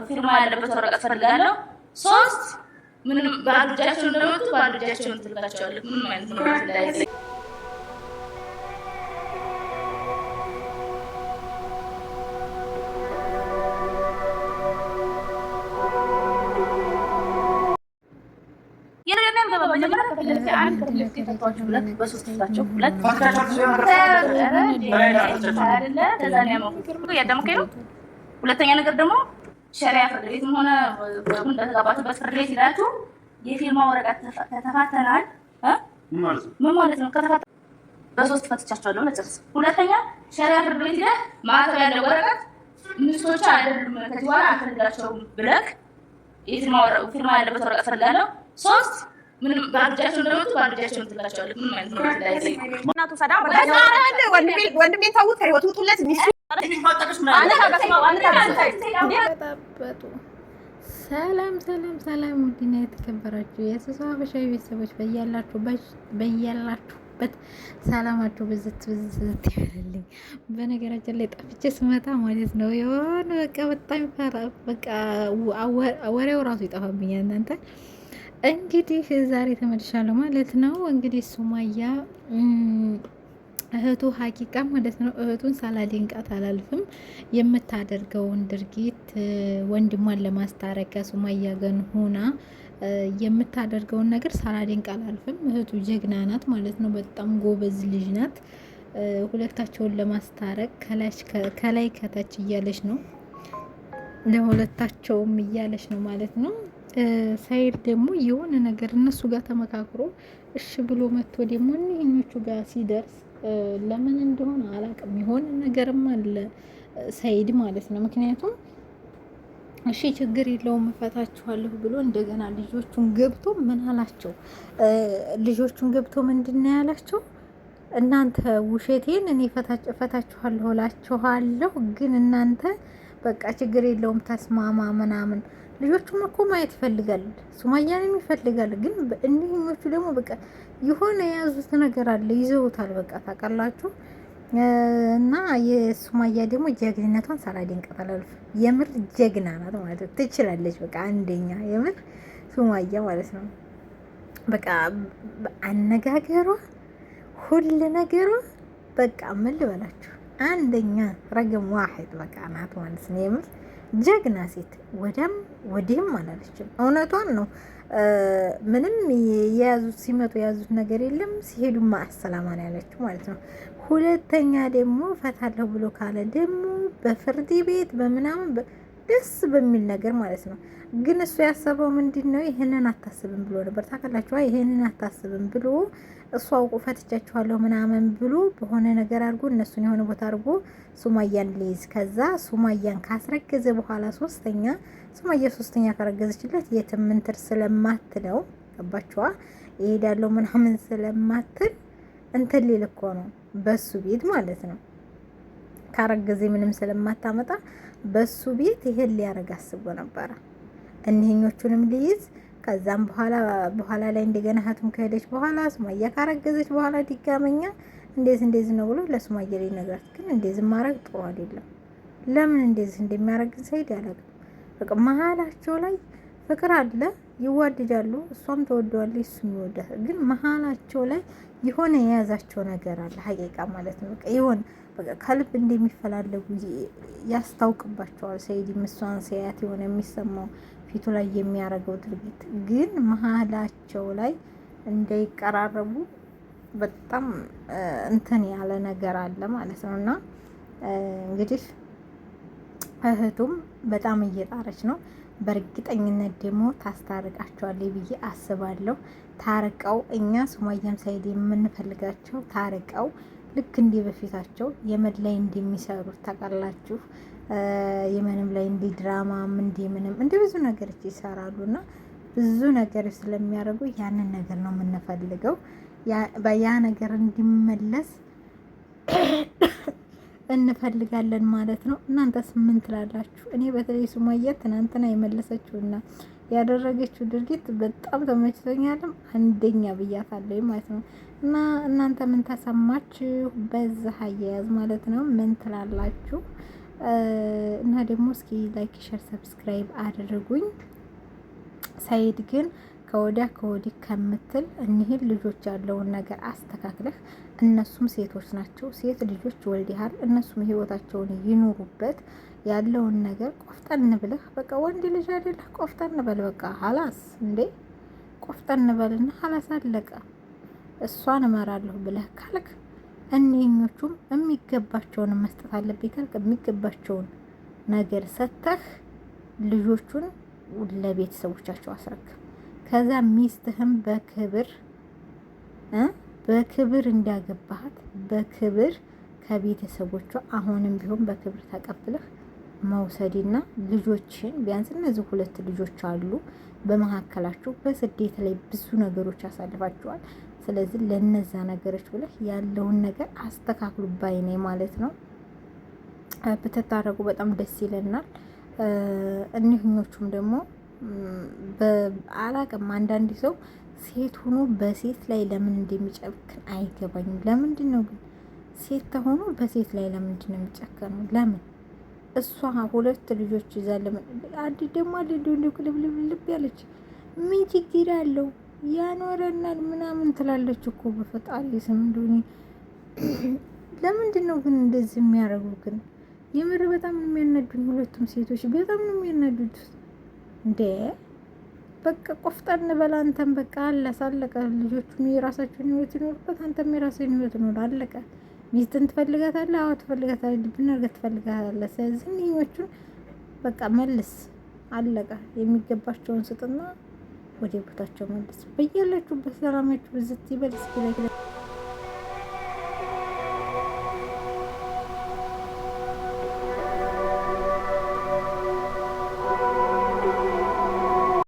ፊርማ ያለበት ወረቀት ፈልጋለሁ። 3 ምንም ባዶ እጃቸውን እንደመጡ ባዶ እጃቸውን ትልካቸዋለህ። ምንም አይነት ነው እንዳይዘ ሁለተኛ ነገር ደግሞ ሸሪዓ ፍርድ ቤትም ሆነ እንደተጋባችሁበት ፍርድ ቤት ይላችሁ የፊርማ ወረቀት ተፋተናል ምን ማለት ነው? በሶስት ፈትቻቸዋለሁ ለጨርስ። ሁለተኛ ሸሪዓ ፍርድ ቤት ይላል ማዕተብ ያለው ወረቀት ሚስቶች አይደሉም ከዚህ በኋላ አትፈልጋቸውም ብለክ ፊርማ ያለበት ወረቀት ፈልጋለሁ። 3 ምንም ባዶ እጃቸውን እንደመጡ ባዶ እጃቸውን ትልካቸዋለህ። ምንም አይነት ነው እንዳይዘ እናቱ ሰዳ ወንድሜ ታውት ህይወቱ ሁለት ሚስቱ ሰላም ውድና የተከበራችሁ የሱስ ሀበሻዊ ቤተሰቦች በያላችሁበት ሰላማችሁ ብዝት ይበልልኝ። በነገራችን ላይ ጠፍቼ ስመጣ ማለት ነው የሆነ በቃ በጣም በቃ ወሬው ራሱ ይጠፋብኛል። እናንተ እንግዲህ ዛሬ ተመልሻለሁ ማለት ነው። እንግዲህ ሱማያ እህቱ ሀቂቃ ማለት ነው እህቱን ሳላደንቃት አላልፍም። የምታደርገውን ድርጊት ወንድሟን ለማስታረቅ ከሱማያ ጋር ሆና የምታደርገውን ነገር ሳላደንቅ አላልፍም። እህቱ ጀግና ናት ማለት ነው። በጣም ጎበዝ ልጅ ናት። ሁለታቸውን ለማስታረቅ ከላይ ከታች እያለች ነው፣ ለሁለታቸውም እያለች ነው ማለት ነው። ሳይድ ደግሞ የሆነ ነገር እነሱ ጋር ተመካክሮ እሺ ብሎ መጥቶ ደግሞ እነኞቹ ጋር ሲደርስ ለምን እንደሆነ አላውቅም። የሆነ ነገርም አለ ሳይድ ማለት ነው። ምክንያቱም እሺ ችግር የለውም እፈታችኋለሁ ብሎ እንደገና ልጆቹን ገብቶ ምን አላቸው? ልጆቹን ገብቶ ምንድን ነው ያላቸው? እናንተ ውሸቴን እኔ እፈታችኋለሁ እላችኋለሁ፣ ግን እናንተ በቃ ችግር የለውም ተስማማ ምናምን። ልጆቹም እኮ ማየት ይፈልጋል፣ ሱማያንም ይፈልጋል። ግን እነኞቹ ደግሞ በቃ የሆነ የያዙት ነገር አለ፣ ይዘውታል። በቃ ታውቃላችሁ። እና የሱማያ ደግሞ ጀግንነቷን ሳላደንቃት አላልፍም። የምር ጀግና ናት ማለት ነው። ትችላለች። በቃ አንደኛ የምር ሱማያ ማለት ነው። በቃ አነጋገሯ፣ ሁሉ ነገሯ በቃ ምን ልበላችሁ አንደኛ ረገም ዋሂድ በቃ ናት ማለት ነው። የምር ጀግና ሴት ወዲህም አላለችም። እውነቷን ነው። ምንም የያዙት ሲመጡ የያዙት ነገር የለም፣ ሲሄዱ ማሰላማ ነው ያለችው ማለት ነው። ሁለተኛ ደግሞ ፈታለሁ ብሎ ካለ ደግሞ በፍርድ ቤት በምናምን ደስ በሚል ነገር ማለት ነው። ግን እሱ ያሰበው ምንድን ነው? ይሄንን አታስብም ብሎ ነበር ታውቃላችሁ። ይሄንን አታስብም ብሎ እሱ አውቆ ፈትቻችኋለሁ ምናምን ብሎ በሆነ ነገር አድርጎ እነሱን የሆነ ቦታ አድርጎ ሱማያን ሊይዝ፣ ከዛ ሱማያን ካስረገዘ በኋላ ሱማያ ካረገዘችለት የትም እንትን ስለማትለው ገባችኋ? ይሄዳለው ምናምን ስለማትል እንትን ሊል እኮ ነው በሱ ቤት ማለት ነው። ካረገዘ ምንም ስለማታመጣ በሱ ቤት ይሄን ሊያረግ አስቦ ነበረ፣ እነኞቹንም ሊይዝ። ከዛም በኋላ ላይ እንደገና ሀቱም ከሄደች በኋላ ሱማያ ካረገዘች በኋላ ድጋመኛ እንደዚህ ነው ብሎ ለሱማያ ላይ ነገር ግን እንደዚህ ማድረግ ጥሩ አይደለም። ለምን እንደዚህ እንደሚያረግ ሰይድ ያለግም በቃ መሀላቸው ላይ ፍቅር አለ፣ ይዋደዳሉ። እሷም ተወደዋለች፣ እሱም ይወዳታል። ግን መሀላቸው ላይ የሆነ የያዛቸው ነገር አለ ሀቂቃ ማለት ነው። በቃ ይሆን በቃ ከልብ እንደሚፈላለጉ ያስታውቅባቸዋል። ሰይድ እሷን ሲያያት የሆነ የሚሰማው ፊቱ ላይ የሚያደርገው ድርጊት ግን መሀላቸው ላይ እንዳይቀራረቡ በጣም እንትን ያለ ነገር አለ ማለት ነው። እና እንግዲህ እህቱም በጣም እየጣረች ነው። በእርግጠኝነት ደግሞ ታስታርቃቸዋለች ብዬ አስባለሁ። ታርቀው እኛ ሱማያም ሳይድ የምንፈልጋቸው ታርቀው ልክ እንደ በፊታቸው የመን ላይ እንደሚሰሩት ታውቃላችሁ። የመንም ላይ እንደ ድራማም እንደ ብዙ ነገሮች ይሰራሉና ብዙ ነገር ስለሚያደርጉ ያንን ነገር ነው የምንፈልገው። ያ ነገር እንዲመለስ እንፈልጋለን ማለት ነው። እናንተስ ምን ትላላችሁ? እኔ በተለይ ሱማያ ትናንትና የመለሰችውና ያደረገችው ድርጊት በጣም ተመችቶኛልም አንደኛ ብያታለሁ ማለት ነው። እና እናንተ ምን ተሰማችሁ በዛ አያያዝ ማለት ነው? ምን ትላላችሁ? እና ደግሞ እስኪ ላይክ፣ ሸር፣ ሰብስክራይብ አድርጉኝ። ሰኢድ ግን ከወዲያ ከወዲህ ከምትል እኒህን ልጆች ያለውን ነገር አስተካክለህ፣ እነሱም ሴቶች ናቸው፣ ሴት ልጆች ወልዲሃል፣ እነሱም ህይወታቸውን ይኑሩበት። ያለውን ነገር ቆፍጠን ብለህ በቃ ወንድ ልጅ አይደለህ፣ ቆፍጠን በል በቃ ሀላስ እንዴ ቆፍጠን በልና ሀላስ አለቀ። እሷን እመራለሁ ብለህ ካልክ እኒህኞቹም የሚገባቸውን መስጠት አለብኝ ካልክ የሚገባቸውን ነገር ሰጥተህ ልጆቹን ለቤተሰቦቻቸው አስረክብ። ከዛ ሚስትህም በክብር እንዳገባሃት በክብር ከቤተሰቦቿ አሁንም ቢሆን በክብር ተቀብለህ መውሰድና ልጆችን ቢያንስ እነዚህ 2 ልጆች አሉ በመካከላችሁ በስደት ላይ ብዙ ነገሮች አሳልፋችኋል። ስለዚህ ለነዛ ነገሮች ብለህ ያለውን ነገር አስተካክሉ ባይኔ ማለት ነው። ብትታረቁ በጣም ደስ ይለናል። እኒህኞቹም ደግሞ አላቅም አንዳንድ ሰው ሴት ሆኖ በሴት ላይ ለምን እንደሚጨክን አይገባኝም። ለምንድን ነው ግን ሴት ተሆኖ በሴት ላይ ለምንድን ነው የሚጨከነው? ለምን እሷ 2 ልጆች ይዛ ለምን አዲ ደግሞ ልብ ያለች ምን ችግር አለው ያኖረናል ምናምን ትላለች እኮ በፈጣሪ ስም እንደሆነ። ለምንድን ነው ግን እንደዚህ የሚያደርጉ? ግን የምር በጣም ነው የሚያናዱኝ። 2ቱም ሴቶች በጣም ነው የሚያናዱት እንዴ። በቃ ቆፍጠን በላ አንተም በቃ አለቀ። ልጆቹም የራሳቸውን ህይወት ይኖሩበት፣ አንተም የራስህን ህይወት ይኖር። አለቀ። ሚስትን ትፈልጋታለህ? አዎ ትፈልጋታለህ። ድብና አድርገህ ትፈልጋታለህ። ስለዚህ እኒህኞቹን በቃ መልስ። አለቀ። የሚገባቸውን ስጥና ወደ ቦታቸው መልስ። በያላችሁበት ሰላማችሁ ብዝት ይበል።